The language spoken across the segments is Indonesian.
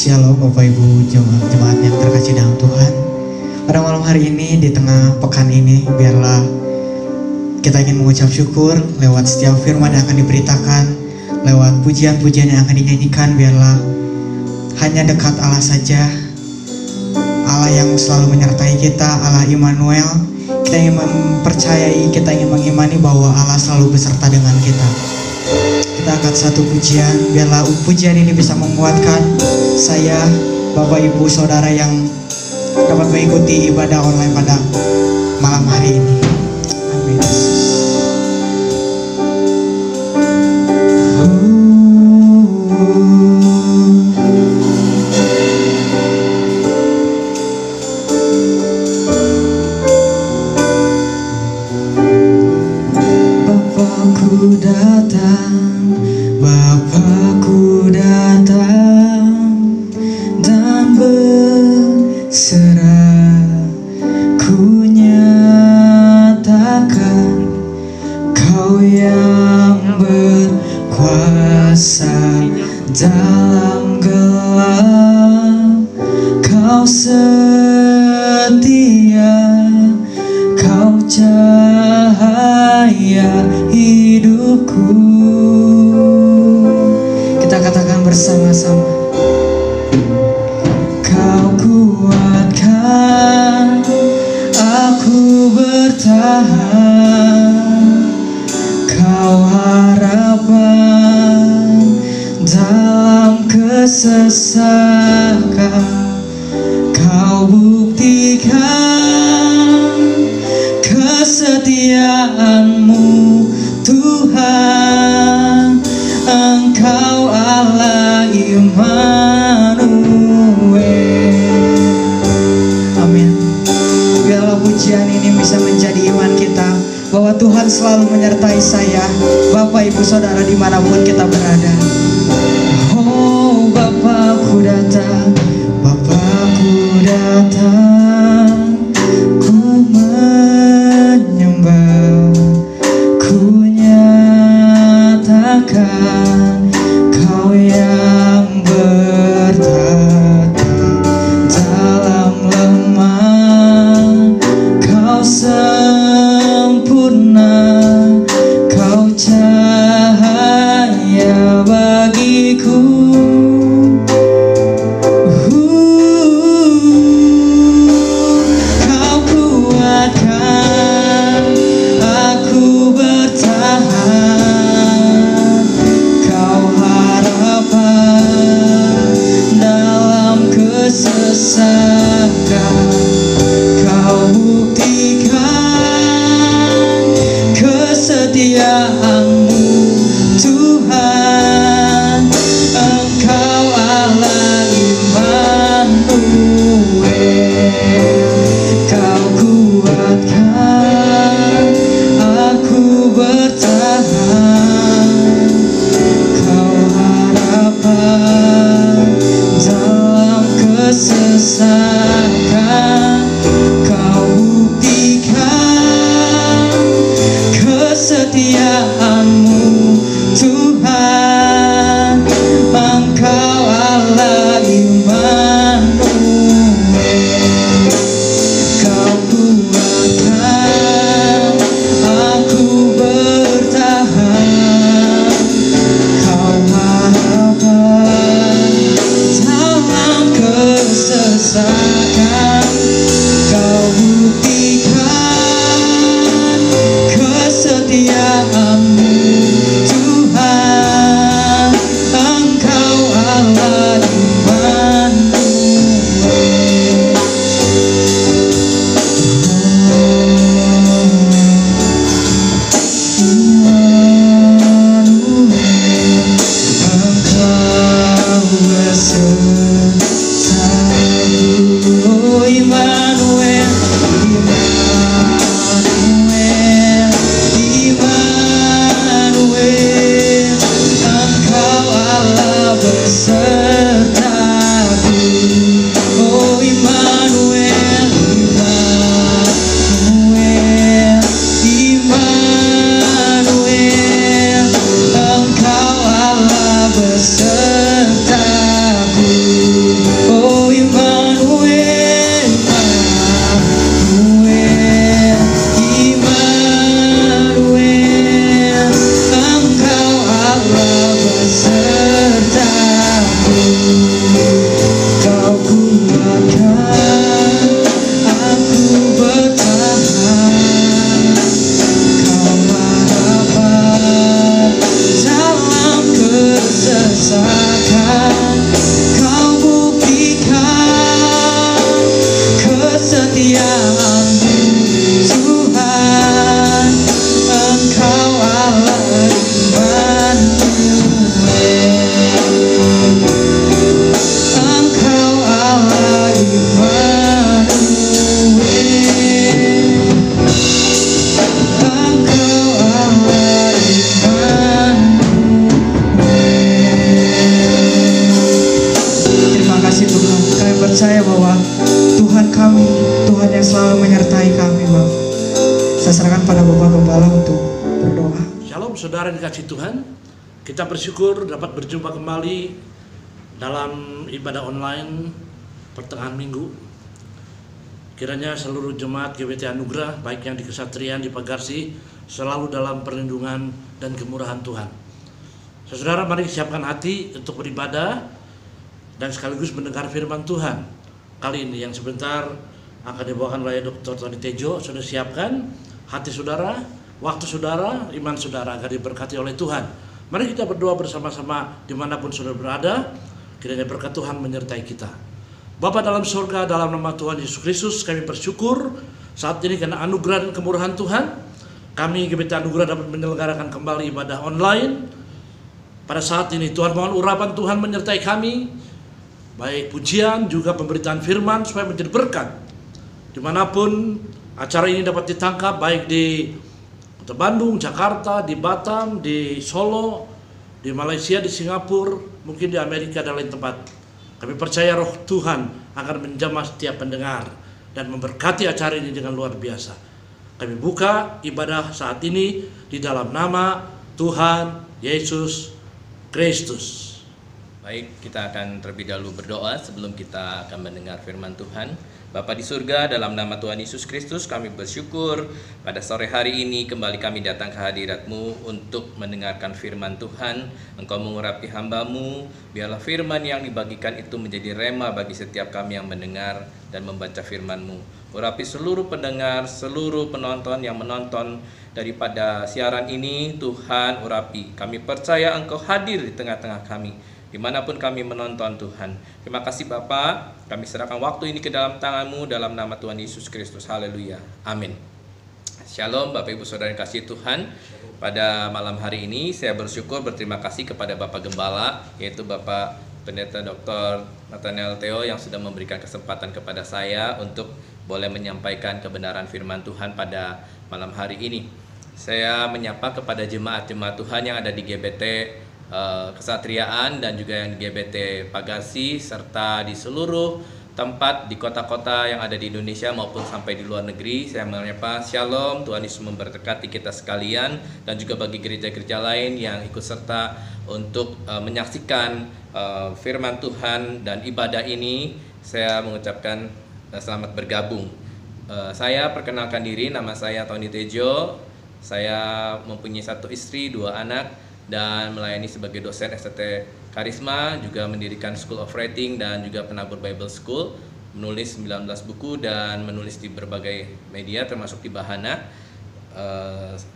Shalom Bapak Ibu jemaat yang terkasih dalam Tuhan. Pada malam hari ini di tengah pekan ini, biarlah kita ingin mengucap syukur lewat setiap firman yang akan diberitakan, lewat pujian-pujian yang akan dinyanyikan. Biarlah hanya dekat Allah saja, Allah yang selalu menyertai kita, Allah Immanuel. Kita ingin mempercayai, kita ingin mengimani bahwa Allah selalu beserta dengan kita. Kita angkat satu pujian, biarlah pujian ini bisa menguatkan saya, Bapak Ibu Saudara yang dapat mengikuti ibadah online pada malam hari ini. Amin. Bapakku datang, Bapakku datang dan berserah, ku nyatakan Kau yang berkuasa dalam gelap, Kau setia, Kau cahaya hidupku. Kita katakan bersama-sama, Kau kuatkan aku bertahan, Kau harapan dalam kesesakan, Kau buktikan kesetiaan-Mu Tuhan. Engkau Allah Immanuel. Amin. Biarlah pujian ini bisa menjadi iman kita, bahwa Tuhan selalu menyertai saya, Bapak Ibu Saudara dimanapun kita berada. Oh, Bapakku datang, Bapakku datang, ku menyembah, ku nyatakan Kau yang bertata dalam lemah, Kau sempurna, Kau cahaya bagiku. Kau kuatkan aku bertahan, Kau harapan dalam kesesakan, Kau buktikan kesetiaan-Mu Tuhan. Engkau Allah Immanuel. Kau kuatkan aku bertahan, Kau harapan dalam kesesakan, Kau buktikan kesetiaan-Mu Tuhan. Engkau Allah Immanuel. Kau kuatkan aku bertahan, Kau harapan dalam kesesakan, percaya bahwa Tuhan kami, Tuhan yang selalu menyertai kami, Bapak. Saya serahkan pada Bapak Gembala untuk berdoa. Shalom saudara dikasih Tuhan. Kita bersyukur dapat berjumpa kembali dalam ibadah online pertengahan minggu. Kiranya seluruh jemaat GBT Anugerah, baik yang di Kesatrian, di Pagarsi, selalu dalam perlindungan dan kemurahan Tuhan. Saudara, mari siapkan hati untuk beribadah dan sekaligus mendengar firman Tuhan. Kali ini yang sebentar akan dibawakan oleh Dr. Tony Tejo. Sudah siapkan hati saudara, waktu saudara, iman saudara agar diberkati oleh Tuhan. Mari kita berdoa bersama-sama dimanapun saudara berada. Kiranya berkat Tuhan menyertai kita. Bapa dalam surga, dalam nama Tuhan Yesus Kristus, kami bersyukur saat ini karena anugerah dan kemurahan Tuhan. Kami GBT Anugerah dapat menyelenggarakan kembali ibadah online. Pada saat ini Tuhan mohon urapan Tuhan menyertai kami, baik pujian juga pemberitaan firman supaya menjadi berkat. Dimanapun acara ini dapat ditangkap, baik di Kota Bandung, Jakarta, di Batam, di Solo, di Malaysia, di Singapura, mungkin di Amerika dan lain tempat. Kami percaya roh Tuhan akan menjamah setiap pendengar dan memberkati acara ini dengan luar biasa. Kami buka ibadah saat ini di dalam nama Tuhan Yesus Kristus. Baik, kita akan terlebih dahulu berdoa sebelum kita akan mendengar firman Tuhan. Bapa di surga, dalam nama Tuhan Yesus Kristus kami bersyukur pada sore hari ini kembali kami datang ke hadirat-Mu untuk mendengarkan firman Tuhan. Engkau mengurapi hamba-Mu, biarlah firman yang dibagikan itu menjadi rema bagi setiap kami yang mendengar dan membaca firman-Mu. Urapi seluruh pendengar, seluruh penonton yang menonton daripada siaran ini, Tuhan urapi. Kami percaya Engkau hadir di tengah-tengah kami dimanapun kami menonton Tuhan. Terima kasih Bapa, kami serahkan waktu ini ke dalam tangan-Mu dalam nama Tuhan Yesus Kristus. Haleluya, amin. Shalom Bapak Ibu Saudara yang kasih Tuhan. Pada malam hari ini saya bersyukur berterima kasih kepada Bapak Gembala, yaitu Bapak Pendeta Dr. Nathaniel Theo yang sudah memberikan kesempatan kepada saya untuk boleh menyampaikan kebenaran firman Tuhan pada malam hari ini. Saya menyapa kepada jemaat-jemaat Tuhan yang ada di GBT Kesatriaan dan juga yang di GBT Pagarsi serta di seluruh tempat di kota-kota yang ada di Indonesia maupun sampai di luar negeri. Saya menyapa Shalom, Tuhan Yesus memberkati kita sekalian, dan juga bagi gereja-gereja lain yang ikut serta untuk menyaksikan firman Tuhan dan ibadah ini. Saya mengucapkan selamat bergabung. Saya perkenalkan diri, nama saya Tony Tejo. Saya mempunyai 1 istri, 2 anak, dan melayani sebagai dosen STT Karisma, juga mendirikan School of Writing dan juga Penabur Bible School, menulis 19 buku dan menulis di berbagai media termasuk di Bahana.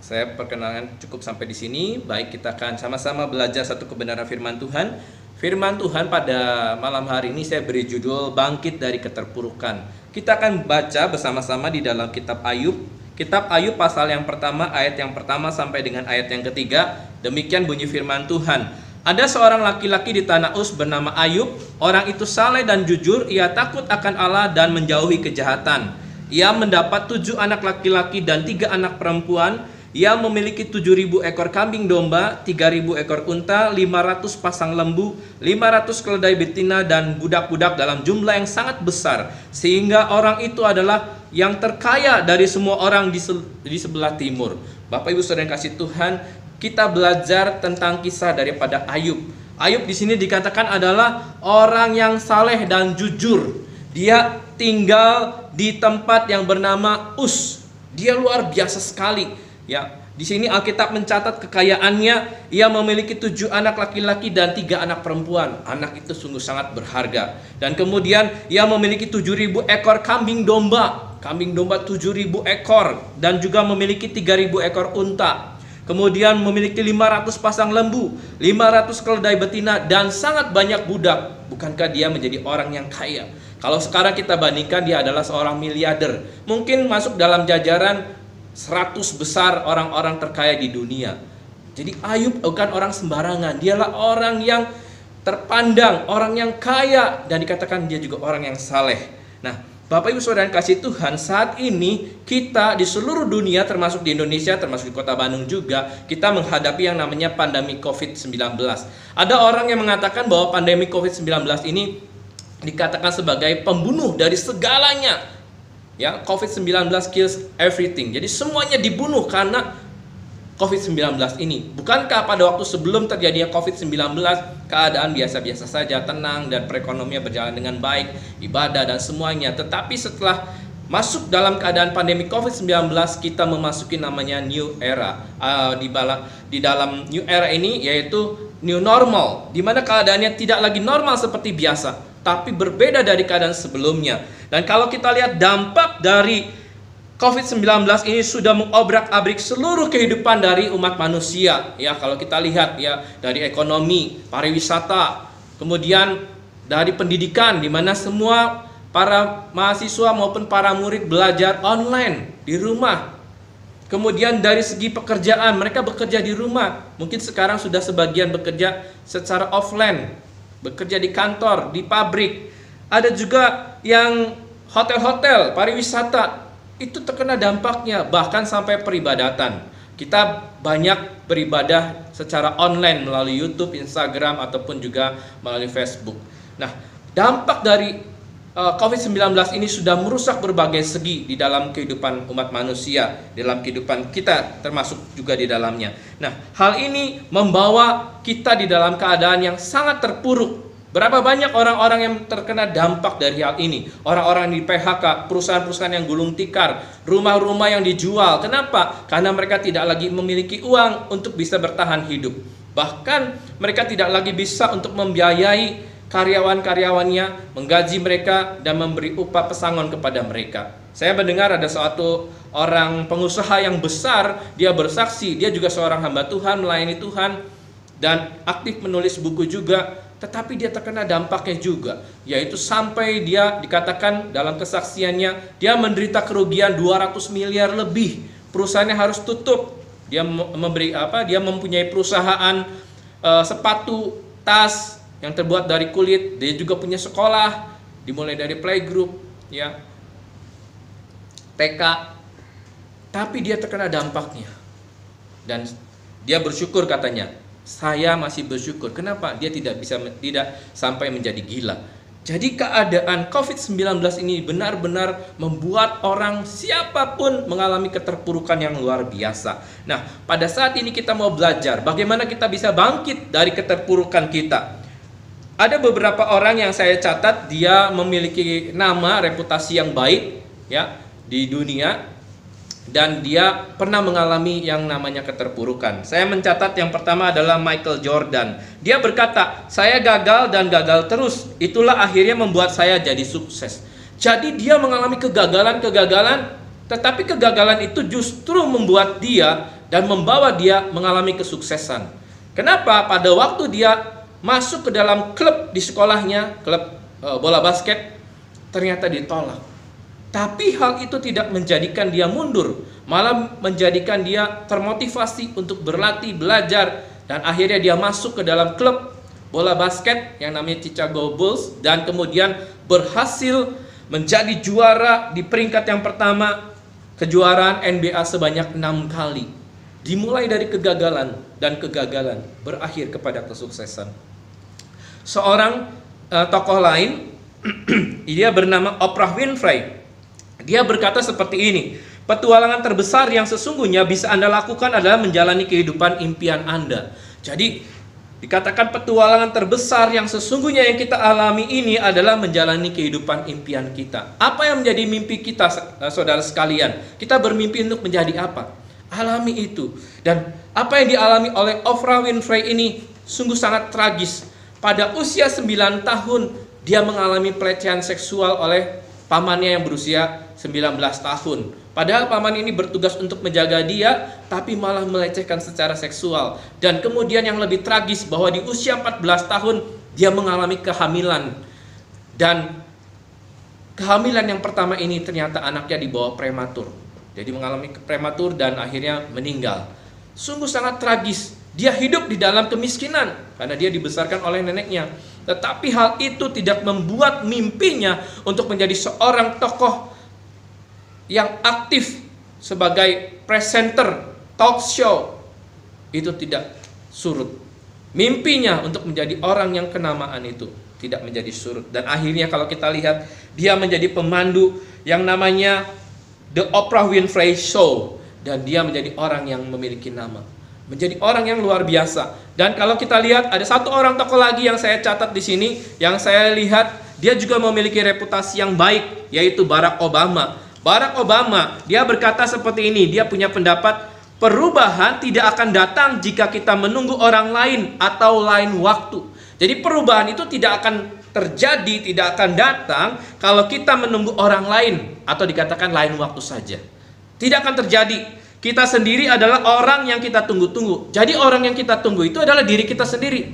Saya perkenalan cukup sampai di sini. Baik, kita akan sama-sama belajar satu kebenaran firman Tuhan. Firman Tuhan pada malam hari ini saya beri judul Bangkit dari Keterpurukan. Kita akan baca bersama-sama di dalam kitab Ayub. Kitab Ayub pasal yang pertama, ayat yang pertama sampai dengan ayat yang ketiga. Demikian bunyi firman Tuhan. Ada seorang laki-laki di tanah Uz bernama Ayub. Orang itu saleh dan jujur. Ia takut akan Allah dan menjauhi kejahatan. Ia mendapat 7 anak laki-laki dan 3 anak perempuan. Ia memiliki 7.000 ekor kambing domba, 3.000 ekor unta, 500 pasang lembu, 500 keledai betina, dan budak-budak dalam jumlah yang sangat besar. Sehingga orang itu adalah yang terkaya dari semua orang di sebelah timur. Bapak Ibu Saudara yang kasih Tuhan, kita belajar tentang kisah daripada Ayub. Ayub di sini dikatakan adalah orang yang saleh dan jujur. Dia tinggal di tempat yang bernama Uz. Dia luar biasa sekali. Ya, di sini Alkitab mencatat kekayaannya. Ia memiliki 7 anak laki-laki dan 3 anak perempuan. Anak itu sungguh sangat berharga. Dan kemudian ia memiliki 7.000 ekor kambing domba. Kambing domba 7.000 ekor. Dan juga memiliki 3.000 ekor unta. Kemudian memiliki 500 pasang lembu, 500 keledai betina, dan sangat banyak budak. Bukankah dia menjadi orang yang kaya? Kalau sekarang kita bandingkan, dia adalah seorang miliarder. Mungkin masuk dalam jajaran 100 besar orang-orang terkaya di dunia. Jadi Ayub bukan orang sembarangan. Dialah orang yang terpandang, orang yang kaya, dan dikatakan dia juga orang yang saleh. Nah, Bapak Ibu Saudara yang kasih Tuhan, saat ini kita di seluruh dunia, termasuk di Indonesia, termasuk di Kota Bandung juga, kita menghadapi yang namanya pandemi COVID-19. Ada orang yang mengatakan bahwa pandemi COVID-19 ini dikatakan sebagai pembunuh dari segalanya. Ya, COVID-19 kills everything. Jadi semuanya dibunuh karena COVID-19 ini. Bukankah pada waktu sebelum terjadinya COVID-19 keadaan biasa-biasa saja, tenang, dan perekonomian berjalan dengan baik, ibadah dan semuanya. Tetapi setelah masuk dalam keadaan pandemi COVID-19, kita memasuki namanya new era. Di dalam new era ini yaitu new normal, di mana keadaannya tidak lagi normal seperti biasa, tapi berbeda dari keadaan sebelumnya. Dan kalau kita lihat dampak dari COVID-19 ini sudah mengobrak-abrik seluruh kehidupan dari umat manusia. Ya, kalau kita lihat ya, dari ekonomi, pariwisata, kemudian dari pendidikan, di mana semua para mahasiswa maupun para murid belajar online di rumah. Kemudian dari segi pekerjaan, mereka bekerja di rumah. Mungkin sekarang sudah sebagian bekerja secara offline, bekerja di kantor, di pabrik. Ada juga yang hotel-hotel, pariwisata, itu terkena dampaknya, bahkan sampai peribadatan. Kita banyak beribadah secara online melalui YouTube, Instagram, ataupun juga melalui Facebook. Nah, dampak dari COVID-19 ini sudah merusak berbagai segi di dalam kehidupan umat manusia, dalam kehidupan kita termasuk juga di dalamnya. Nah, hal ini membawa kita di dalam keadaan yang sangat terpuruk. Berapa banyak orang-orang yang terkena dampak dari hal ini? Orang-orang di PHK, perusahaan-perusahaan yang gulung tikar, rumah-rumah yang dijual. Kenapa? Karena mereka tidak lagi memiliki uang untuk bisa bertahan hidup. Bahkan mereka tidak lagi bisa untuk membiayai karyawan-karyawannya, menggaji mereka, dan memberi upah pesangon kepada mereka. Saya mendengar ada suatu orang pengusaha yang besar, dia bersaksi, dia juga seorang hamba Tuhan, melayani Tuhan, dan aktif menulis buku juga. Tetapi dia terkena dampaknya juga, yaitu sampai dia dikatakan dalam kesaksiannya, dia menderita kerugian 200 miliar lebih. Perusahaannya harus tutup. Dia mempunyai perusahaan sepatu, tas yang terbuat dari kulit. Dia juga punya sekolah, dimulai dari playgroup, ya, TK. Tapi dia terkena dampaknya. Dan dia bersyukur, katanya, saya masih bersyukur. Kenapa? Dia tidak sampai menjadi gila. Jadi keadaan COVID-19 ini benar-benar membuat orang siapapun mengalami keterpurukan yang luar biasa. Nah, pada saat ini kita mau belajar bagaimana kita bisa bangkit dari keterpurukan kita. Ada beberapa orang yang saya catat, dia memiliki nama, reputasi yang baik ya di dunia, dan dia pernah mengalami yang namanya keterpurukan. Saya mencatat yang pertama adalah Michael Jordan. Dia berkata, saya gagal dan gagal terus. Itulah akhirnya membuat saya jadi sukses. Jadi dia mengalami kegagalan-kegagalan, tetapi kegagalan itu justru membuat dia dan membawa dia mengalami kesuksesan. Kenapa? Pada waktu dia masuk ke dalam klub di sekolahnya, klub bola basket, ternyata ditolak. Tapi hal itu tidak menjadikan dia mundur, malah menjadikan dia termotivasi untuk berlatih, belajar, dan akhirnya dia masuk ke dalam klub bola basket yang namanya Chicago Bulls, dan kemudian berhasil menjadi juara di peringkat yang pertama kejuaraan NBA sebanyak 6 kali. Dimulai dari kegagalan, dan kegagalan berakhir kepada kesuksesan. Seorang tokoh lain, dia bernama Oprah Winfrey. Dia berkata seperti ini, petualangan terbesar yang sesungguhnya bisa Anda lakukan adalah menjalani kehidupan impian Anda. Jadi dikatakan petualangan terbesar yang sesungguhnya yang kita alami ini adalah menjalani kehidupan impian kita. Apa yang menjadi mimpi kita, saudara sekalian? Kita bermimpi untuk menjadi apa? Alami itu. Dan apa yang dialami oleh Oprah Winfrey ini sungguh sangat tragis. Pada usia 9 tahun dia mengalami pelecehan seksual oleh pamannya yang berusia 19 tahun. Padahal paman ini bertugas untuk menjaga dia, tapi malah melecehkan secara seksual. Dan kemudian yang lebih tragis, bahwa di usia 14 tahun dia mengalami kehamilan. Dan kehamilan yang pertama ini ternyata anaknya dibawa prematur. Jadi mengalami prematur dan akhirnya meninggal. Sungguh sangat tragis. Dia hidup di dalam kemiskinan karena dia dibesarkan oleh neneknya. Tetapi hal itu tidak membuat mimpinya untuk menjadi seorang tokoh yang aktif sebagai presenter talk show itu tidak surut. Mimpinya untuk menjadi orang yang kenamaan itu tidak menjadi surut. Dan akhirnya kalau kita lihat, dia menjadi pemandu yang namanya The Oprah Winfrey Show. Dan dia menjadi orang yang memiliki nama, menjadi orang yang luar biasa. Dan kalau kita lihat, ada satu orang tokoh lagi yang saya catat di sini, yang saya lihat dia juga memiliki reputasi yang baik, yaitu Barack Obama. Barack Obama, dia berkata seperti ini, dia punya pendapat, perubahan tidak akan datang jika kita menunggu orang lain atau lain waktu. Jadi perubahan itu tidak akan terjadi, tidak akan datang kalau kita menunggu orang lain atau dikatakan lain waktu saja. Tidak akan terjadi. Kita sendiri adalah orang yang kita tunggu-tunggu. Jadi orang yang kita tunggu itu adalah diri kita sendiri.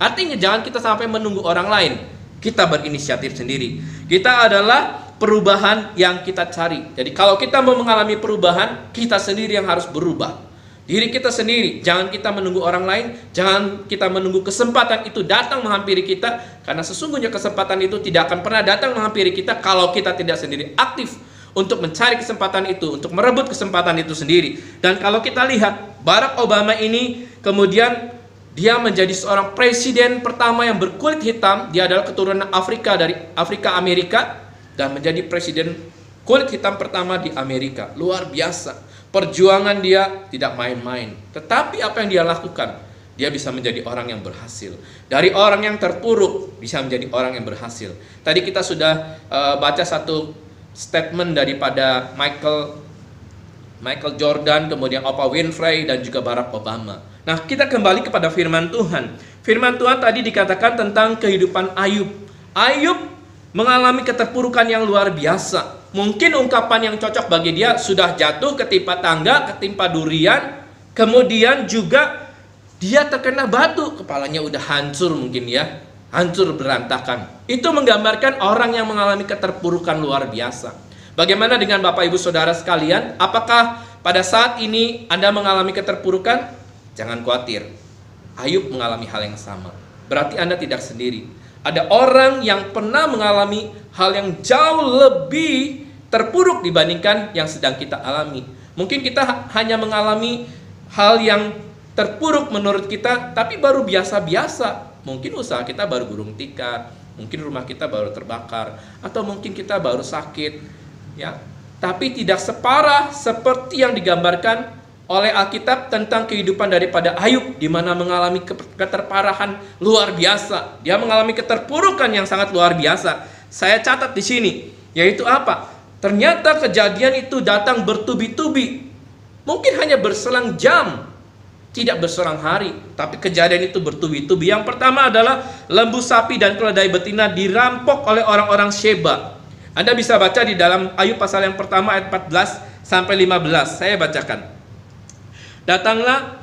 Artinya jangan kita sampai menunggu orang lain. Kita berinisiatif sendiri. Kita adalah perubahan yang kita cari. Jadi kalau kita mau mengalami perubahan, kita sendiri yang harus berubah. Diri kita sendiri, jangan kita menunggu orang lain, jangan kita menunggu kesempatan itu datang menghampiri kita, karena sesungguhnya kesempatan itu tidak akan pernah datang menghampiri kita kalau kita tidak sendiri aktif untuk mencari kesempatan itu, untuk merebut kesempatan itu sendiri. Dan kalau kita lihat, Barack Obama ini kemudian dia menjadi seorang presiden pertama yang berkulit hitam. Dia adalah keturunan Afrika, dari Afrika Amerika, dan menjadi presiden kulit hitam pertama di Amerika. Luar biasa. Perjuangan dia tidak main-main. Tetapi apa yang dia lakukan? Dia bisa menjadi orang yang berhasil. Dari orang yang terpuruk bisa menjadi orang yang berhasil. Tadi kita sudah baca satu statement daripada Michael Jordan, kemudian Oprah Winfrey, dan juga Barack Obama. Nah, kita kembali kepada firman Tuhan. Firman Tuhan tadi dikatakan tentang kehidupan Ayub. Ayub mengalami keterpurukan yang luar biasa. Mungkin ungkapan yang cocok bagi dia, sudah jatuh ketimpa tangga, ketimpa durian, kemudian juga dia terkena batu, kepalanya udah hancur mungkin ya, hancur berantakan. Itu menggambarkan orang yang mengalami keterpurukan luar biasa. Bagaimana dengan Bapak Ibu Saudara sekalian? Apakah pada saat ini Anda mengalami keterpurukan? Jangan khawatir, Ayub mengalami hal yang sama. Berarti Anda tidak sendiri. Ada orang yang pernah mengalami hal yang jauh lebih terpuruk dibandingkan yang sedang kita alami. Mungkin kita hanya mengalami hal yang terpuruk menurut kita, tapi baru biasa-biasa. Mungkin usaha kita baru gulung tikar, mungkin rumah kita baru terbakar, atau mungkin kita baru sakit, ya. Tapi tidak separah seperti yang digambarkan oleh Alkitab tentang kehidupan daripada Ayub, di mana mengalami keterparahan luar biasa. Dia mengalami keterpurukan yang sangat luar biasa. Saya catat di sini, yaitu apa? Ternyata kejadian itu datang bertubi-tubi. Mungkin hanya berselang jam, tidak berselang hari, tapi kejadian itu bertubi-tubi. Yang pertama adalah lembu sapi dan keledai betina dirampok oleh orang-orang Sheba. Anda bisa baca di dalam Ayub pasal yang pertama ayat 14 sampai 15. Saya bacakan. Datanglah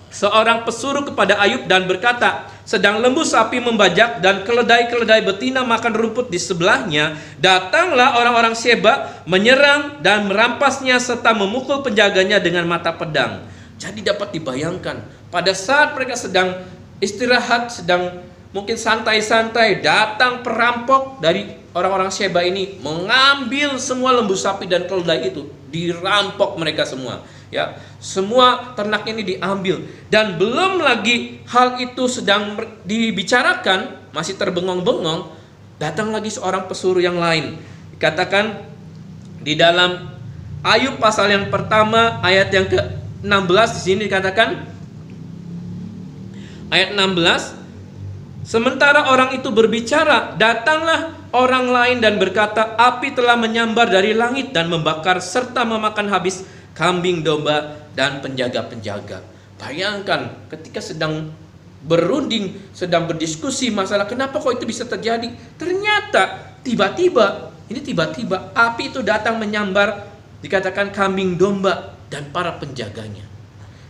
seorang pesuruh kepada Ayub dan berkata, sedang lembu sapi membajak dan keledai-keledai betina makan rumput di sebelahnya, datanglah orang-orang Sheba menyerang dan merampasnya serta memukul penjaganya dengan mata pedang. Jadi dapat dibayangkan, pada saat mereka sedang istirahat, sedang mungkin santai-santai, datang perampok dari orang-orang Sheba ini mengambil semua lembu sapi dan keledai itu, dirampok mereka semua. Ya, semua ternak ini diambil, dan belum lagi hal itu sedang dibicarakan, masih terbengong-bengong, datang lagi seorang pesuruh yang lain. Dikatakan di dalam Ayub pasal yang pertama ayat yang ke-16, di sini dikatakan ayat 16, sementara orang itu berbicara, datanglah orang lain dan berkata, api telah menyambar dari langit dan membakar serta memakan habis kambing, domba, dan penjaga-penjaga. Bayangkan ketika sedang berunding, sedang berdiskusi masalah kenapa kok itu bisa terjadi. Ternyata tiba-tiba api itu datang menyambar, dikatakan kambing, domba, dan para penjaganya.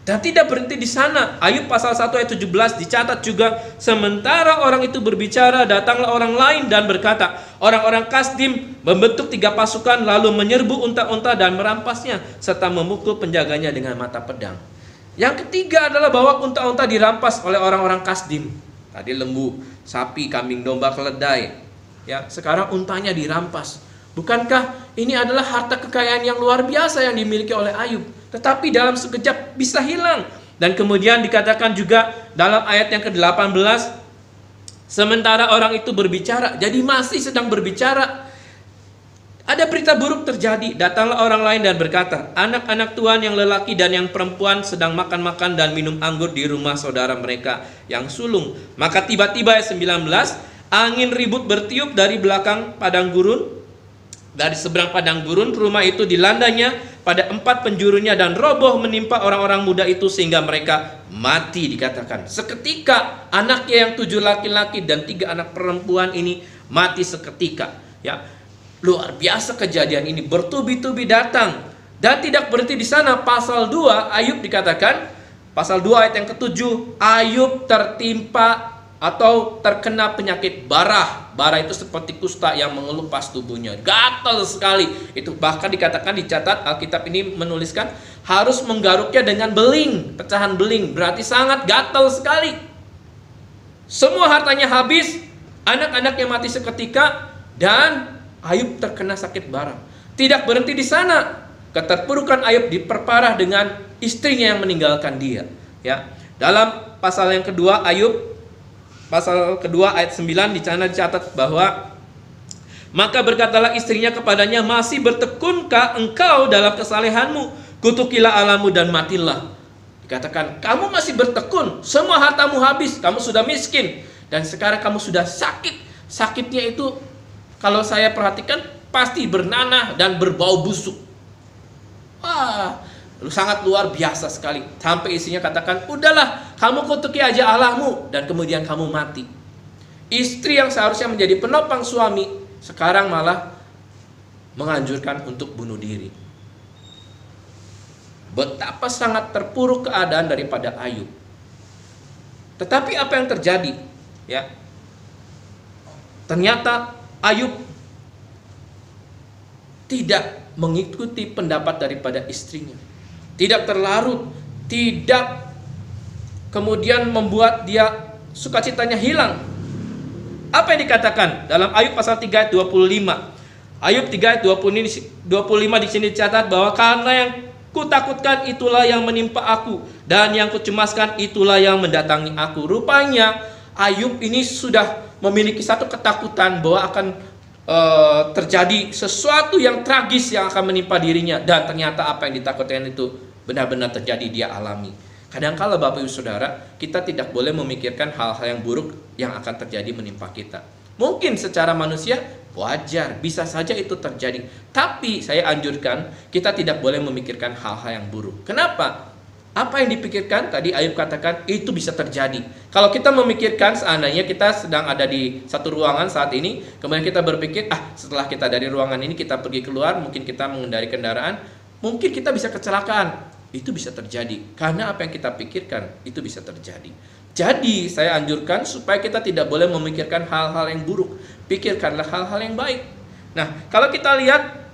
Dan tidak berhenti di sana. Ayub pasal 1 ayat 17 dicatat juga, sementara orang itu berbicara, datanglah orang lain dan berkata, orang-orang Kasdim membentuk 3 pasukan lalu menyerbu unta-unta dan merampasnya serta memukul penjaganya dengan mata pedang. Yang ketiga adalah bahwa unta-unta dirampas oleh orang-orang Kasdim. Tadi lembu, sapi, kambing, domba, keledai. Ya, sekarang untanya dirampas. Bukankah ini adalah harta kekayaan yang luar biasa yang dimiliki oleh Ayub? Tetapi dalam sekejap bisa hilang. Dan kemudian dikatakan juga dalam ayat yang ke-18, Sementara orang itu berbicara, jadi masih sedang berbicara, ada berita buruk terjadi. Datanglah orang lain dan berkata, anak-anak Tuhan yang lelaki dan yang perempuan sedang makan-makan dan minum anggur di rumah saudara mereka yang sulung. Maka tiba-tiba ayat 19, angin ribut bertiup dari belakang padang gurun, dari seberang padang gurun. Rumah itu dilandanya pada 4 penjurunya dan roboh menimpa orang-orang muda itu sehingga mereka mati. Dikatakan seketika anaknya yang 7 laki-laki dan 3 anak perempuan ini mati seketika. Ya, luar biasa kejadian ini, bertubi-tubi datang. Dan tidak berhenti di sana. Pasal 2 Ayub dikatakan, pasal 2 ayat yang ke-7, Ayub tertimpa atau terkena penyakit barah. Barah itu seperti kusta yang mengelupas tubuhnya, gatal sekali. Itu bahkan dikatakan, dicatat Alkitab ini menuliskan harus menggaruknya dengan beling, pecahan beling, berarti sangat gatal sekali. Semua hartanya habis, anak-anaknya mati seketika, dan Ayub terkena sakit barah. Tidak berhenti di sana, keterpurukan Ayub diperparah dengan istrinya yang meninggalkan dia. Ya, dalam pasal yang kedua Ayub, pasal kedua ayat 9 di sana dicatat bahwa maka berkatalah istrinya kepadanya, masih bertekunkah engkau dalam kesalehanmu? Kutukilah Allahmu dan matilah. Dikatakan, kamu masih bertekun, semua hartamu habis, kamu sudah miskin, dan sekarang kamu sudah sakit. Sakitnya itu kalau saya perhatikan pasti bernanah dan berbau busuk. Wah, sangat luar biasa sekali. Sampai istrinya katakan, udahlah, kamu kutuki aja Allahmu, dan kemudian kamu mati. Istri yang seharusnya menjadi penopang suami, sekarang malah menganjurkan untuk bunuh diri. Betapa sangat terpuruk keadaan daripada Ayub. Tetapi apa yang terjadi? Ya, ternyata Ayub tidak mengikuti pendapat daripada istrinya. Tidak terlarut, tidak kemudian membuat dia sukacitanya hilang. Apa yang dikatakan dalam Ayub pasal 3 ayat 25? Ayub 3 ayat 25 di sini dicatat bahwa karena yang kutakutkan itulah yang menimpa aku, dan yang kucemaskan itulah yang mendatangi aku. Rupanya Ayub ini sudah memiliki satu ketakutan bahwa akan terjadi sesuatu yang tragis yang akan menimpa dirinya, dan ternyata apa yang ditakutkan itu benar-benar terjadi, dia alami. Kadang-kala Bapak Ibu Saudara, kita tidak boleh memikirkan hal-hal yang buruk yang akan terjadi menimpa kita. Mungkin secara manusia wajar, bisa saja itu terjadi. Tapi saya anjurkan kita tidak boleh memikirkan hal-hal yang buruk. Kenapa? Apa yang dipikirkan tadi Ayub katakan itu bisa terjadi. Kalau kita memikirkan seandainya kita sedang ada di satu ruangan saat ini, kemudian kita berpikir, setelah kita dari ruangan ini kita pergi keluar, mungkin kita mengendarai kendaraan, mungkin kita bisa kecelakaan. Itu bisa terjadi karena apa yang kita pikirkan itu bisa terjadi. Jadi saya anjurkan supaya kita tidak boleh memikirkan hal-hal yang buruk. Pikirkanlah hal-hal yang baik. Nah, kalau kita lihat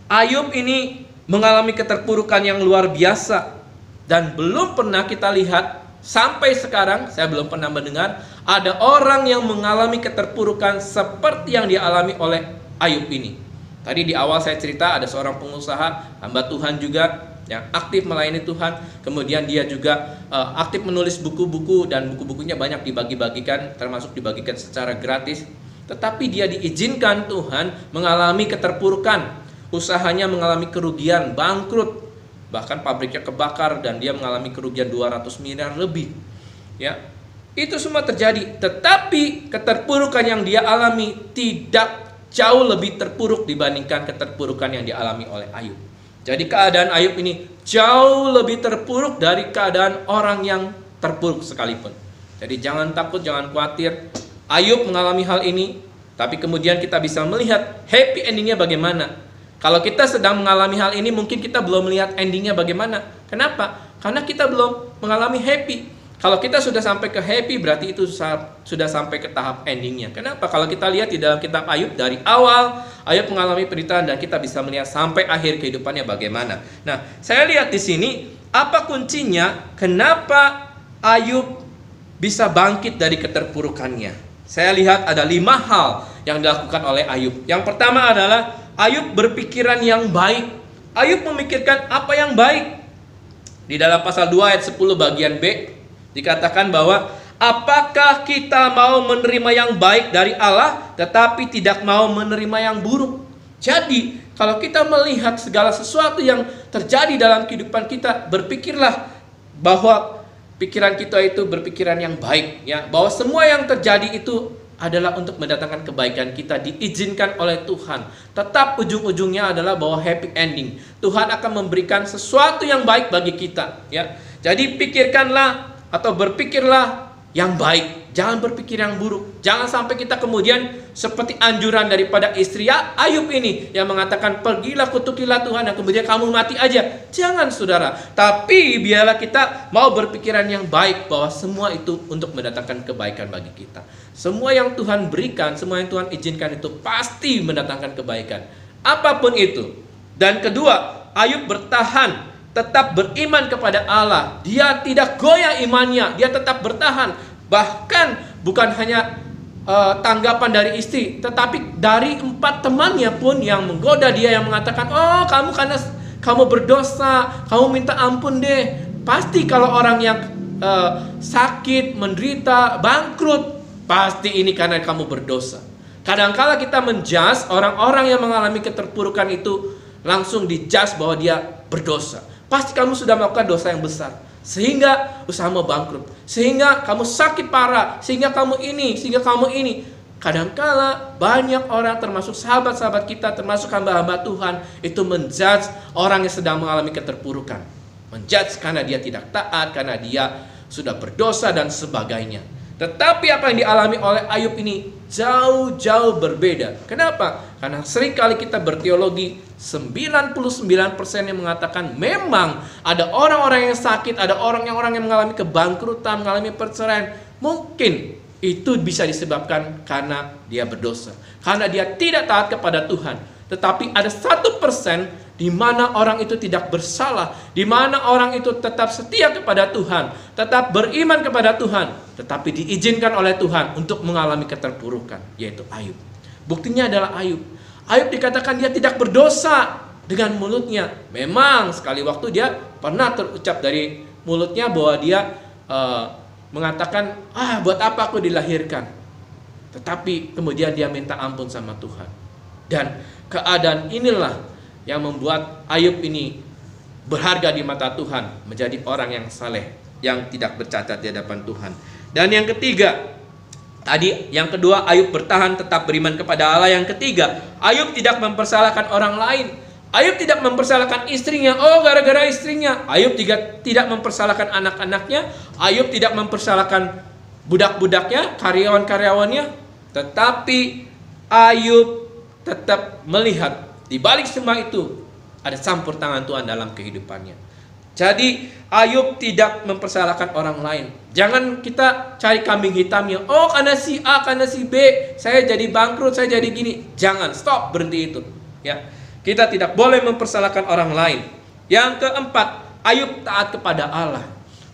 Ayub ini mengalami keterpurukan yang luar biasa, dan belum pernah kita lihat sampai sekarang, saya belum pernah mendengar ada orang yang mengalami keterpurukan seperti yang dialami oleh Ayub ini. Tadi di awal saya cerita ada seorang pengusaha, hamba Tuhan juga yang aktif melayani Tuhan. Kemudian dia juga aktif menulis buku-buku, dan buku-bukunya banyak dibagi-bagikan, termasuk dibagikan secara gratis. Tetapi dia diizinkan Tuhan mengalami keterpurukan, usahanya mengalami kerugian, bangkrut, bahkan pabriknya kebakar dan dia mengalami kerugian 200 miliar lebih. Ya, itu semua terjadi. Tetapi keterpurukan yang dia alami tidak jauh lebih terpuruk dibandingkan keterpurukan yang dialami oleh Ayub. Jadi keadaan Ayub ini jauh lebih terpuruk dari keadaan orang yang terpuruk sekalipun. Jadi jangan takut, jangan khawatir. Ayub mengalami hal ini, tapi kemudian kita bisa melihat happy endingnya bagaimana. Kalau kita sedang mengalami hal ini, mungkin kita belum melihat endingnya bagaimana. Kenapa? Karena kita belum mengalami happy. Kalau kita sudah sampai ke happy, berarti itu sudah sampai ke tahap endingnya. Kenapa? Kalau kita lihat di dalam kitab Ayub, dari awal Ayub mengalami penderitaan, dan kita bisa melihat sampai akhir kehidupannya bagaimana. Nah, saya lihat di sini, apa kuncinya? Kenapa Ayub bisa bangkit dari keterpurukannya? Saya lihat ada 5 hal yang dilakukan oleh Ayub. Yang pertama adalah Ayub berpikiran yang baik. Ayub memikirkan apa yang baik. Di dalam pasal 2 ayat 10 bagian B dikatakan bahwa Apakah kita mau menerima yang baik dari Allah tetapi tidak mau menerima yang buruk? Jadi kalau kita melihat segala sesuatu yang terjadi dalam kehidupan kita, berpikirlah bahwa pikiran kita itu berpikiran yang baik, ya, bahwa semua yang terjadi itu adalah untuk mendatangkan kebaikan, kita diizinkan oleh Tuhan. Tetap ujung-ujungnya adalah bahwa happy ending. Tuhan akan memberikan sesuatu yang baik bagi kita, ya. Jadi pikirkanlah atau berpikirlah yang baik, jangan berpikir yang buruk. Jangan sampai kita kemudian seperti anjuran daripada istri Ayub ini yang mengatakan, pergilah kutukilah Tuhan dan kemudian kamu mati aja. Jangan, saudara. Tapi biarlah kita mau berpikiran yang baik, bahwa semua itu untuk mendatangkan kebaikan bagi kita. Semua yang Tuhan berikan, semua yang Tuhan izinkan itu pasti mendatangkan kebaikan, apapun itu. Dan kedua, Ayub bertahan, tetap beriman kepada Allah. Dia tidak goyah imannya, dia tetap bertahan. Bahkan bukan hanya tanggapan dari istri, tetapi dari 4 temannya pun yang menggoda dia, yang mengatakan, oh kamu karena kamu berdosa, kamu minta ampun deh. Pasti kalau orang yang sakit, menderita, bangkrut, pasti ini karena kamu berdosa. Kadangkala kita menjudge orang-orang yang mengalami keterpurukan itu, langsung dijudge bahwa dia berdosa. Pasti kamu sudah melakukan dosa yang besar, sehingga usahamu bangkrut, sehingga kamu sakit parah, sehingga kamu ini, sehingga kamu ini. Kadangkala banyak orang, termasuk sahabat-sahabat kita, termasuk hamba-hamba Tuhan, itu menjudge orang yang sedang mengalami keterpurukan. Menjudge karena dia tidak taat, karena dia sudah berdosa dan sebagainya. Tetapi apa yang dialami oleh Ayub ini jauh-jauh berbeda. Kenapa? Karena seringkali kita berteologi, 99% yang mengatakan memang ada orang-orang yang sakit, ada orang yang mengalami kebangkrutan, mengalami perceraian. Mungkin itu bisa disebabkan karena dia berdosa, karena dia tidak taat kepada Tuhan. Tetapi ada 1% di mana orang itu tidak bersalah, di mana orang itu tetap setia kepada Tuhan, tetap beriman kepada Tuhan, tetapi diizinkan oleh Tuhan untuk mengalami keterpurukan, yaitu Ayub. Buktinya adalah Ayub. Ayub dikatakan dia tidak berdosa dengan mulutnya. Memang sekali waktu dia pernah terucap dari mulutnya bahwa dia mengatakan, buat apa aku dilahirkan. Tetapi kemudian dia minta ampun sama Tuhan. Dan keadaan inilah yang membuat Ayub ini berharga di mata Tuhan, menjadi orang yang saleh, yang tidak bercacat di hadapan Tuhan. Dan yang ketiga, tadi yang kedua, Ayub bertahan tetap beriman kepada Allah. Yang ketiga, Ayub tidak mempersalahkan orang lain. Ayub tidak mempersalahkan istrinya, gara-gara istrinya. Ayub tidak mempersalahkan anak-anaknya. Ayub tidak mempersalahkan budak-budaknya, karyawan-karyawannya. Tetapi Ayub tetap melihat di balik semua itu ada campur tangan Tuhan dalam kehidupannya. Jadi Ayub tidak mempersalahkan orang lain. Jangan kita cari kambing hitamnya. Karena si A, karena si B, saya jadi bangkrut, saya jadi gini. Jangan, stop, berhenti itu. Ya, kita tidak boleh mempersalahkan orang lain. Yang keempat, Ayub taat kepada Allah.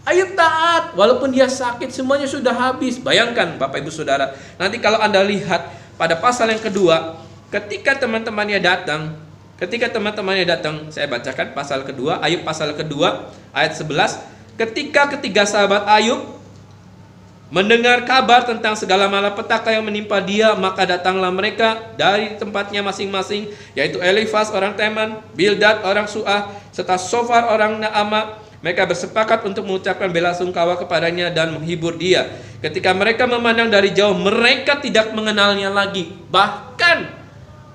Ayub taat, walaupun dia sakit, semuanya sudah habis. Bayangkan Bapak Ibu Saudara, nanti kalau Anda lihat pada pasal yang kedua, ketika teman-temannya datang, saya bacakan pasal kedua, Ayub pasal kedua, ayat 11. Ketika ketiga sahabat Ayub mendengar kabar tentang segala malapetaka yang menimpa dia, maka datanglah mereka dari tempatnya masing-masing, yaitu Elifas orang Teman, Bildad orang Suah, serta Sofar orang Naamah. Mereka bersepakat untuk mengucapkan bela sungkawa kepadanya dan menghibur dia. Ketika mereka memandang dari jauh, mereka tidak mengenalnya lagi. Bahkan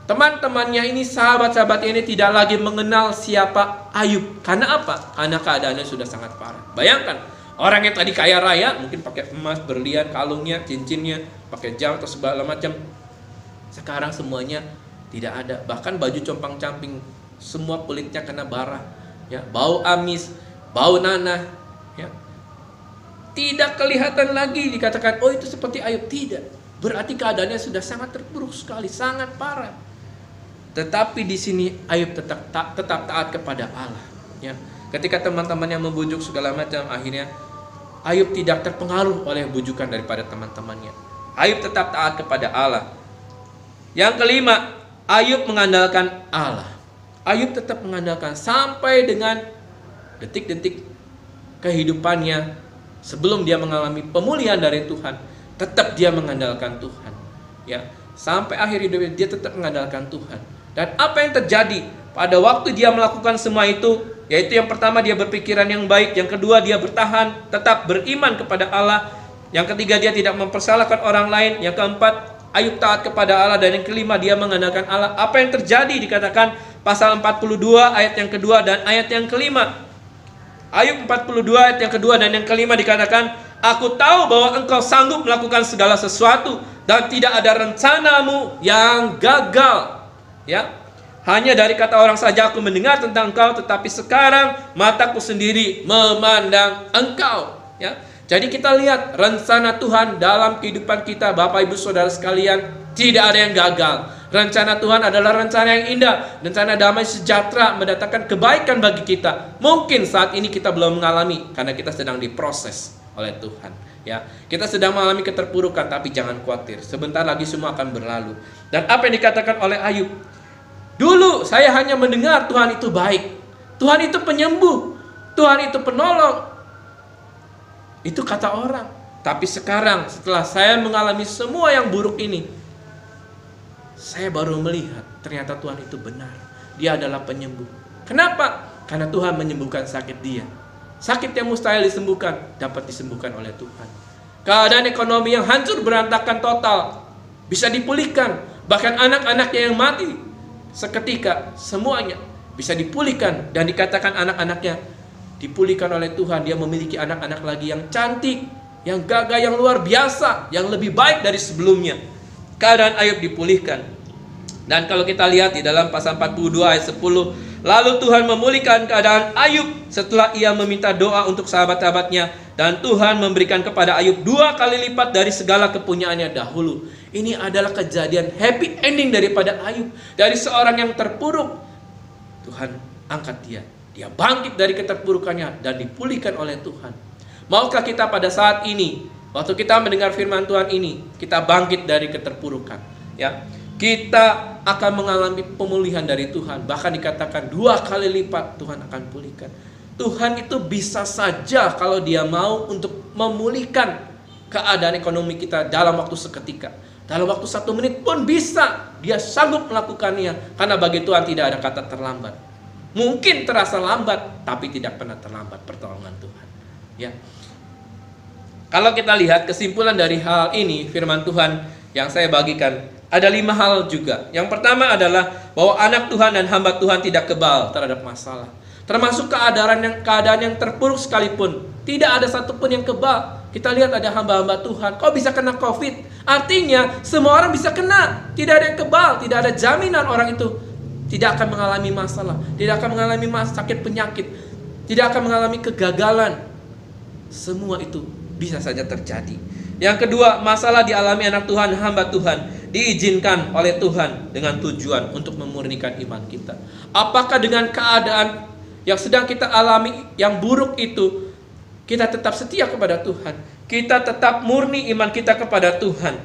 teman-temannya ini, sahabat-sahabatnya ini tidak lagi mengenal siapa Ayub. Karena apa? Karena keadaannya sudah sangat parah. Bayangkan, orang yang tadi kaya raya, mungkin pakai emas, berlian, kalungnya, cincinnya, pakai jam atau segala macam. Sekarang semuanya tidak ada. Bahkan baju compang-camping, semua kulitnya kena bara, ya, bau amis, bau nanah, ya. Tidak kelihatan lagi dikatakan, itu seperti Ayub. Tidak. Berarti keadaannya sudah sangat terpuruk sekali, sangat parah. Tetapi di sini Ayub tetap taat kepada Allah. Ya. Ketika teman-temannya membujuk segala macam, akhirnya Ayub tidak terpengaruh oleh bujukan daripada teman-temannya. Ayub tetap taat kepada Allah. Yang kelima, Ayub mengandalkan Allah. Ayub tetap mengandalkan sampai dengan detik-detik kehidupannya, sebelum dia mengalami pemulihan dari Tuhan, tetap dia mengandalkan Tuhan. Ya, sampai akhir hidupnya dia tetap mengandalkan Tuhan. Dan apa yang terjadi pada waktu dia melakukan semua itu, yaitu yang pertama dia berpikiran yang baik, yang kedua dia bertahan, tetap beriman kepada Allah, yang ketiga dia tidak mempersalahkan orang lain, yang keempat Ayub taat kepada Allah, dan yang kelima dia mengandalkan Allah. Apa yang terjadi dikatakan pasal 42 ayat yang kedua dan ayat yang kelima. Ayub 42 ayat yang kedua dan yang kelima dikatakan, aku tahu bahwa engkau sanggup melakukan segala sesuatu dan tidak ada rencanamu yang gagal. Ya, hanya dari kata orang saja aku mendengar tentang engkau, tetapi sekarang mataku sendiri memandang engkau. Ya, jadi kita lihat rencana Tuhan dalam kehidupan kita, Bapak Ibu Saudara sekalian, tidak ada yang gagal. Rencana Tuhan adalah rencana yang indah, rencana damai sejahtera, mendatangkan kebaikan bagi kita. Mungkin saat ini kita belum mengalami karena kita sedang diproses oleh Tuhan. Ya, kita sedang mengalami keterpurukan, tapi jangan khawatir. Sebentar lagi semua akan berlalu. Dan apa yang dikatakan oleh Ayub? Dulu saya hanya mendengar Tuhan itu baik, Tuhan itu penyembuh, Tuhan itu penolong. Itu kata orang. Tapi sekarang setelah saya mengalami semua yang buruk ini, saya baru melihat ternyata Tuhan itu benar. Dia adalah penyembuh. Kenapa? Karena Tuhan menyembuhkan sakit dia. Sakit yang mustahil disembuhkan dapat disembuhkan oleh Tuhan. Keadaan ekonomi yang hancur berantakan total bisa dipulihkan. Bahkan anak-anaknya yang mati seketika semuanya bisa dipulihkan. Dan dikatakan anak-anaknya dipulihkan oleh Tuhan. Dia memiliki anak-anak lagi yang cantik, yang gagah, yang luar biasa, yang lebih baik dari sebelumnya. Keadaan Ayub dipulihkan. Dan kalau kita lihat di dalam pasal 42 ayat 10, lalu Tuhan memulihkan keadaan Ayub setelah ia meminta doa untuk sahabat-sahabatnya, dan Tuhan memberikan kepada Ayub 2 kali lipat dari segala kepunyaannya dahulu. Ini adalah kejadian happy ending daripada Ayub. Dari seorang yang terpuruk, Tuhan angkat dia. Dia bangkit dari keterpurukannya dan dipulihkan oleh Tuhan. Maukah kita pada saat ini, waktu kita mendengar firman Tuhan ini, kita bangkit dari keterpurukan? Ya, kita akan mengalami pemulihan dari Tuhan. Bahkan dikatakan 2 kali lipat Tuhan akan pulihkan. Tuhan itu bisa saja kalau dia mau untuk memulihkan keadaan ekonomi kita dalam waktu seketika. Dalam waktu 1 menit pun bisa. Dia sanggup melakukannya. Karena bagi Tuhan tidak ada kata terlambat. Mungkin terasa lambat, tapi tidak pernah terlambat pertolongan Tuhan. Ya. Kalau kita lihat kesimpulan dari hal ini, firman Tuhan yang saya bagikan, ada 5 hal juga. Yang pertama adalah bahwa anak Tuhan dan hamba Tuhan tidak kebal terhadap masalah. Termasuk keadaan yang terpuruk sekalipun, tidak ada satupun yang kebal. Kita lihat ada hamba-hamba Tuhan, kok bisa kena COVID? Artinya semua orang bisa kena. Tidak ada yang kebal, tidak ada jaminan orang itu tidak akan mengalami masalah, tidak akan mengalami sakit penyakit, tidak akan mengalami kegagalan. Semua itu bisa saja terjadi. Yang kedua, masalah dialami anak Tuhan, hamba Tuhan, diizinkan oleh Tuhan dengan tujuan untuk memurnikan iman kita. Apakah dengan keadaan yang sedang kita alami yang buruk itu, kita tetap setia kepada Tuhan, kita tetap murni iman kita kepada Tuhan,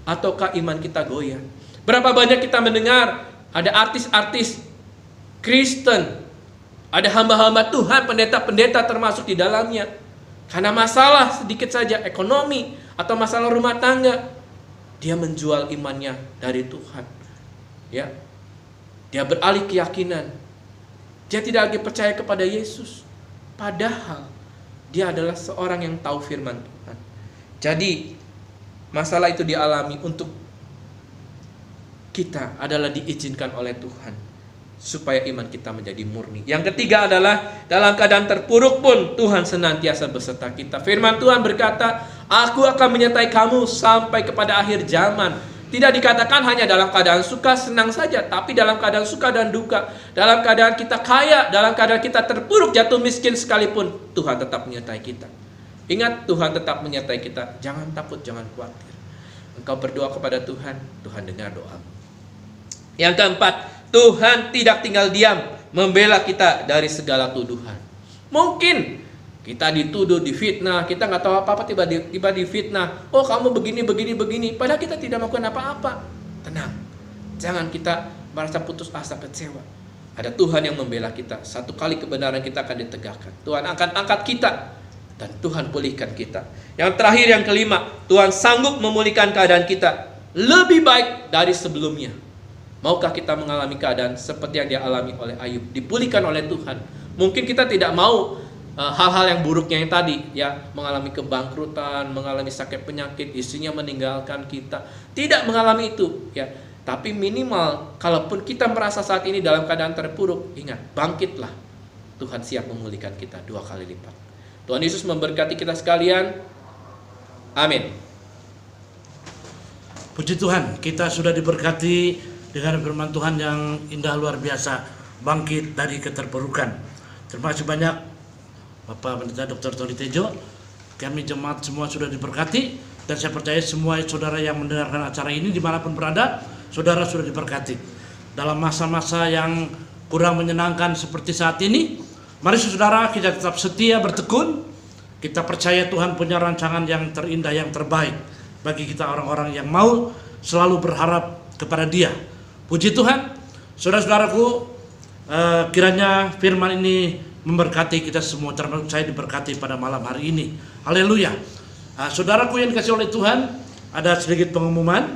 ataukah iman kita goyah? Berapa banyak kita mendengar ada artis-artis Kristen, ada hamba-hamba Tuhan, pendeta-pendeta termasuk di dalamnya, karena masalah sedikit saja ekonomi atau masalah rumah tangga, dia menjual imannya dari Tuhan. Ya, dia beralih keyakinan. Dia tidak lagi percaya kepada Yesus. Padahal dia adalah seorang yang tahu firman Tuhan. Jadi masalah itu dialami untuk kita adalah diizinkan oleh Tuhan supaya iman kita menjadi murni. Yang ketiga adalah dalam keadaan terpuruk pun Tuhan senantiasa beserta kita. Firman Tuhan berkata, aku akan menyertai kamu sampai kepada akhir zaman. Tidak dikatakan hanya dalam keadaan suka senang saja, tapi dalam keadaan suka dan duka, dalam keadaan kita kaya, dalam keadaan kita terpuruk jatuh miskin sekalipun, Tuhan tetap menyertai kita. Ingat, Tuhan tetap menyertai kita. Jangan takut, jangan khawatir. Engkau berdoa kepada Tuhan, Tuhan dengar doamu. Yang keempat, Tuhan tidak tinggal diam membela kita dari segala tuduhan. Mungkin kita dituduh, difitnah, kita nggak tahu apa-apa, tiba-tiba difitnah. Oh, kamu begini. Padahal kita tidak melakukan apa-apa. Tenang, jangan kita merasa putus asa, kecewa. Ada Tuhan yang membela kita. Satu kali kebenaran kita akan ditegakkan. Tuhan akan angkat kita dan Tuhan pulihkan kita. Yang terakhir, yang kelima, Tuhan sanggup memulihkan keadaan kita lebih baik dari sebelumnya. Maukah kita mengalami keadaan seperti yang dia alami oleh Ayub, dipulihkan oleh Tuhan? Mungkin kita tidak mau hal-hal yang buruknya yang tadi, ya, mengalami kebangkrutan, mengalami sakit penyakit, istrinya meninggalkan kita. Tidak mengalami itu, ya. Tapi minimal, kalaupun kita merasa saat ini dalam keadaan terpuruk, ingat, bangkitlah. Tuhan siap memulihkan kita 2 kali lipat. Tuhan Yesus memberkati kita sekalian. Amin. Puji Tuhan, kita sudah diberkati dengan firman Tuhan yang indah luar biasa, bangkit dari keterpurukan. Terima kasih banyak Bapak Pendeta Dr. Tony Tejo. Kami jemaat semua sudah diberkati, dan saya percaya semua saudara yang mendengarkan acara ini dimanapun berada, saudara sudah diberkati. Dalam masa-masa yang kurang menyenangkan seperti saat ini, mari saudara kita tetap setia bertekun. Kita percaya Tuhan punya rancangan yang terindah, yang terbaik bagi kita orang-orang yang mau selalu berharap kepada Dia. Puji Tuhan, saudara-saudaraku, kiranya firman ini memberkati kita semua, termasuk saya diberkati pada malam hari ini. Haleluya. Saudaraku yang dikasih oleh Tuhan, ada sedikit pengumuman,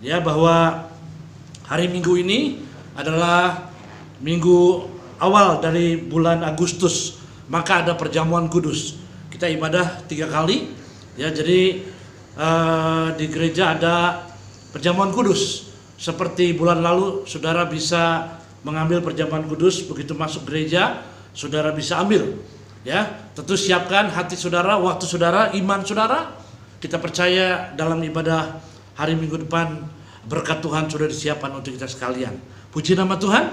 ya, bahwa hari Minggu ini adalah minggu awal dari bulan Agustus, maka ada perjamuan kudus. Kita ibadah 3 kali, ya. Jadi di gereja ada perjamuan kudus. Seperti bulan lalu, saudara bisa mengambil perjamuan kudus, begitu masuk gereja, saudara bisa ambil, ya. Tentu siapkan hati saudara, waktu saudara, iman saudara. Kita percaya dalam ibadah hari Minggu depan berkat Tuhan sudah disiapkan untuk kita sekalian. Puji nama Tuhan.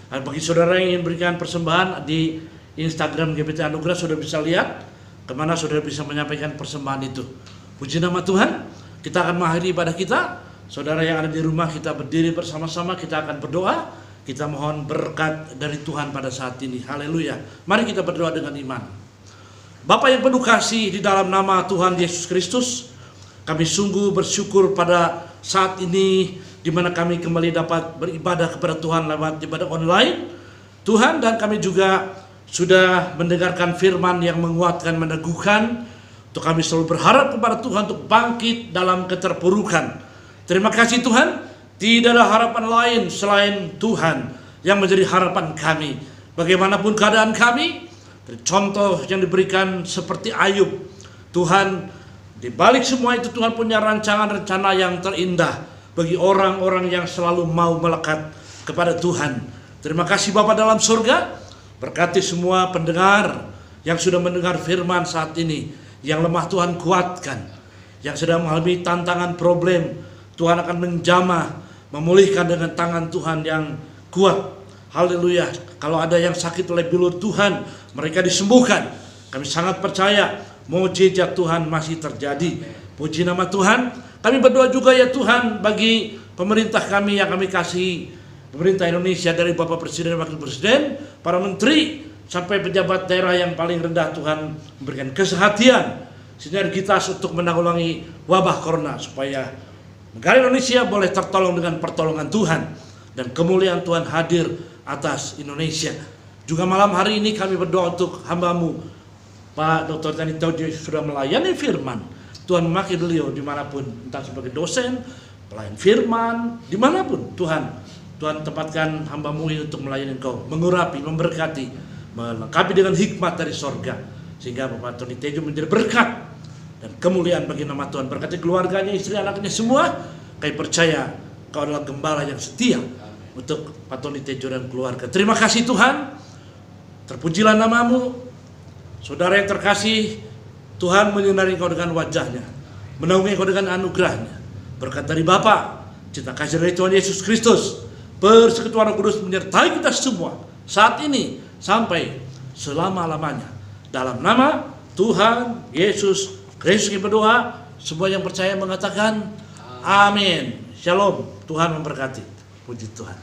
Bagi saudara yang ingin berikan persembahan, di Instagram GBT Anugerah sudah bisa lihat kemana saudara bisa menyampaikan persembahan itu. Puji nama Tuhan. Kita akan mengakhiri ibadah kita. Saudara yang ada di rumah, kita berdiri bersama-sama, kita akan berdoa. Kita mohon berkat dari Tuhan pada saat ini. Haleluya. Mari kita berdoa dengan iman. Bapa yang penuh kasih, di dalam nama Tuhan Yesus Kristus, kami sungguh bersyukur pada saat ini di mana kami kembali dapat beribadah kepada Tuhan lewat ibadah online. Tuhan, dan kami juga sudah mendengarkan firman yang menguatkan, meneguhkan, untuk kami selalu berharap kepada Tuhan untuk bangkit dalam keterpurukan. Terima kasih Tuhan. Tidak ada harapan lain selain Tuhan yang menjadi harapan kami. Bagaimanapun keadaan kami, contoh yang diberikan seperti Ayub, Tuhan, di balik semua itu Tuhan punya rancangan-rencana yang terindah bagi orang-orang yang selalu mau melekat kepada Tuhan. Terima kasih Bapa dalam surga. Berkati semua pendengar yang sudah mendengar firman saat ini. Yang lemah Tuhan kuatkan. Yang sedang mengalami tantangan problem, Tuhan akan menjamah, memulihkan dengan tangan Tuhan yang kuat. Haleluya. Kalau ada yang sakit oleh bilur Tuhan, mereka disembuhkan. Kami sangat percaya mukjizat Tuhan masih terjadi. Puji nama Tuhan. Kami berdoa juga ya Tuhan bagi pemerintah kami yang kami kasih, pemerintah Indonesia, dari Bapak Presiden dan Wakil Presiden, para menteri, sampai pejabat daerah yang paling rendah. Tuhan memberikan kesehatan, sinergitas untuk menanggulangi wabah corona, supaya negara Indonesia boleh tertolong dengan pertolongan Tuhan, dan kemuliaan Tuhan hadir atas Indonesia. Juga malam hari ini kami berdoa untuk hamba-Mu Pak Dr. Tony Tejo, sudah melayani firman. Tuhan memakai beliau dimanapun, entah sebagai dosen, pelayan firman, dimanapun Tuhan tempatkan hamba-Mu ini untuk melayani Engkau, mengurapi, memberkati, melengkapi dengan hikmat dari sorga, sehingga Bapak Tony Tejo menjadi berkat dan kemuliaan bagi nama Tuhan. Berkati keluarganya, istri, anaknya semua. Kami percaya Kau adalah gembala yang setia untuk Pak Tony Tejo dan keluarga. Terima kasih Tuhan. Terpujilah nama-Mu. Saudara yang terkasih, Tuhan menyinari Kau dengan wajah-Nya, menaungi Kau dengan anugerah-Nya. Berkat dari Bapa, cinta kasih dari Tuhan Yesus Kristus, persekutuan Roh Kudus menyertai kita semua saat ini sampai selama-lamanya. Dalam nama Tuhan Yesus Kristus kita berdoa. Semua yang percaya mengatakan amin. Shalom. Tuhan memberkati. Puji Tuhan.